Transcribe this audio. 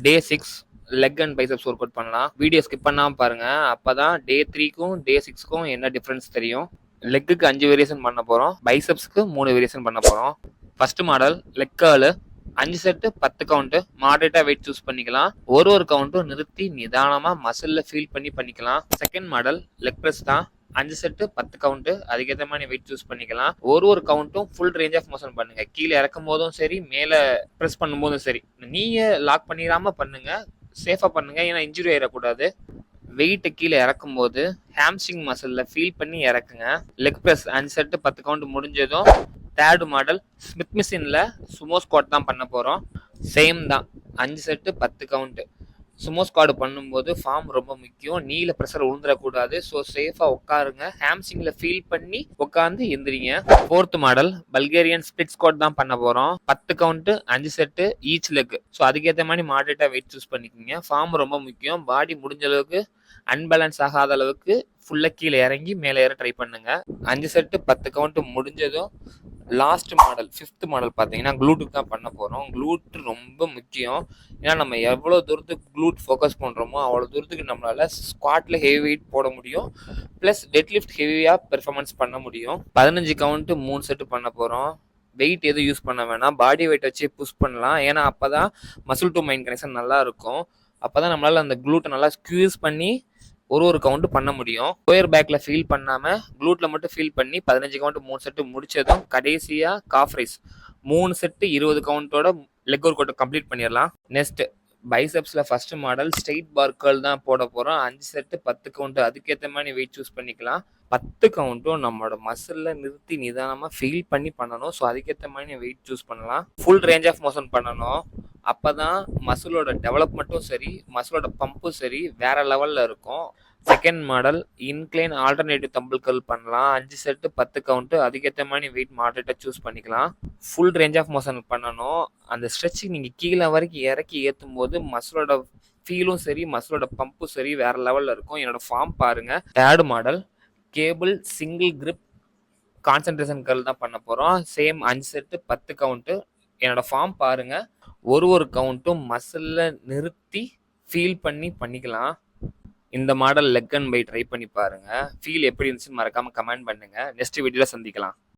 Day 6 leg and biceps work out பண்ணலாம். Video skip பண்ணாமல் பாருங்க. அப்பதான் டே 3க்கும் டே 6க்கும் என்ன டிஃபரன்ஸ் தெரியும். லெக்குக்கு 5 வேரியேஷன் பண்ண போறோம், பைசப்ஸ்க்கு 3 வேரியேஷன் பண்ண போறோம். First model leg curl, 5 set 10 count, மாடரேட்டா வெயிட் சூஸ் பண்ணிக்கலாம். ஒரு கவுண்ட்டும் நிறுத்தி நிதானமா மசில்ல ஃபீல் பண்ணி பண்ணிக்கலாம். செகண்ட் மாடல் லெக் பிரஸ் தான், 5 செட்டு 10 கவுண்ட், அதுக்கேற்ற மாதிரி வெயிட் சூஸ் பண்ணிக்கலாம். ஒரு கவுண்ட்டும் ஃபுல் ரேஞ்ச் ஆஃப் மோஷன் பண்ணுங்க. கீழே இறக்கும் போதும் சரி, மேலே ப்ரெஸ் பண்ணும் போதும் சரி, நீங்க லாக் பண்ணிடாம பண்ணுங்க, சேஃபா பண்ணுங்க, ஏன்னா இன்ஜுரி ஆயிடக்கூடாது. வெயிட்டை கீழே இறக்கும் போது ஹாம்ஸ்ட்ரிங் மசில்ல ஃபீல் பண்ணி இறக்குங்க. லெக் பிரஸ் 5 செட்டு 10 கவுண்ட் முடிஞ்சதும் தேர்ட் மாடல் ஸ்மித் மிஷின்ல சுமோ ஸ்குவாட் தான் பண்ண போறோம். சேம் தான், 5 செட்டு 10 கவுண்ட். சுமோ ஸ்குவாட் பண்ணும்போது ஃபார்ம் ரொம்ப முக்கியம், நீல ப்ரெஷர் விழுந்துடக்கூடாது. ஸோ சேஃபா உட்காருங்க, ஹாம்ஸ்ட்ரிங்ல ஃபீல் பண்ணி உட்காந்து எந்திரிங்க. Fourth model Bulgarian split squad தான் பண்ண போறோம். 10 count 5 set each leg. So அதுக்கேற்ற மாதிரி மாடரேட்டா வெயிட் சூஸ் பண்ணிக்கோங்க. ஃபார்ம் ரொம்ப முக்கியம். பாடி முடிஞ்ச அளவுக்கு அன்பேலன்ஸ் ஆகாத அளவுக்கு ஃபுல்லா கீழே இறங்கி மேலே ஏற ட்ரை பண்ணுங்க. 5 செட்டு 10 கவுண்ட் முடிஞ்சதும் லாஸ்ட் மாடல் ஃபிஃப்த் மாடல் பார்த்தீங்கன்னா க்ளூட்டுக்கு தான் பண்ண போகிறோம். க்ளூட் ரொம்ப முக்கியம். ஏன்னா நம்ம எவ்வளோ தூரத்துக்கு க்ளூட் ஃபோக்கஸ் பண்ணுறோமோ அவ்வளோ தூரத்துக்கு நம்மளால ஸ்குவாட்டில் ஹெவி வெயிட் போட முடியும், ப்ளஸ் டெட் லிஃப்ட் ஹெவியாக பெர்ஃபார்மன்ஸ் பண்ண முடியும். 15 கவுண்ட்டு 3 செட்டு பண்ண போகிறோம். வெயிட் எதுவும் யூஸ் பண்ண வேணாம், பாடி வெயிட் வச்சு புஷ் பண்ணலாம். ஏன்னா அப்போ தான் மசில் டு மைண்ட் கனெக்ஷன் நல்லா இருக்கும். அப்போ தான் நம்மளால் அந்த க்ளூட்டை நல்லா ஸ்க்யூஸ் பண்ணி ஒரு கவுண்ட் பண்ண முடியும். லோயர் பேக்ல ஃபீல் பண்ணாம க்ளூட்ல மட்டும் ஃபீல் பண்ணி 15 கவுண்ட் 3 செட்டு முடிச்சதும் கடைசியா காஃப் ரைஸ் 3 செட்டு 20 கவுண்டோட லெக் ஒர்க் அவுட் கம்ப்ளீட் பண்ணிடலாம். நெக்ஸ்ட் பைசப்ஸ்ல first model straight bar curl தான் போட போறோம். 5 செட்டு 10 கவுண்ட், அதுக்கேற்ற மாதிரி வெயிட் சூஸ் பண்ணிக்கலாம். 10 கவுண்ட்டும் நம்மளோட மசில்ல நிறுத்தி நிதானமா ஃபீல் பண்ணி பண்ணணும். ஸோ அதுக்கேற்ற மாதிரி வெயிட் சூஸ் பண்ணலாம். ஃபுல் ரேஞ்ச் ஆஃப் மோஷன் பண்ணணும். அப்பதான் மசிலோட டெவலப்மெண்ட்டும் சரி, மசிலோட பம்பும் சரி வேற லெவல்ல இருக்கும். Second model incline alternative dumbbell curl பண்ணலாம். 5 செட்டு 10 கவுண்ட், அதுக்கேற்ற மாதிரி வெயிட் மாடரேட்டா சூஸ் பண்ணிக்கலாம். ஃபுல் ரேஞ்ச் ஆஃப் மோஷன் பண்ணணும். அந்த ஸ்ட்ரெச்சிங் நீங்க கீழே வரைக்கும் இறக்கி ஏற்றும் போது மசிலோட ஃபீலும் சரி, மசிலோட பம்பும் சரி வேற லெவல்ல இருக்கும். என்னோட ஃபார்ம் பாருங்க. Third model cable single grip concentration curl தான் பண்ண போறோம். Same 5 set 10 count. என்னோட ஃபார்ம் பாருங்க. ஒரு கவுண்ட்டும் மசில்ல நிறுத்தி ஃபீல் பண்ணி பண்ணிக்கலாம். இந்த model leg and by try பண்ணி பாருங்க. ஃபீல் எப்படி இருந்துச்சுன்னு மறக்காம கமெண்ட் பண்ணுங்க. நெக்ஸ்ட் வீடியோல சந்திக்கலாம்.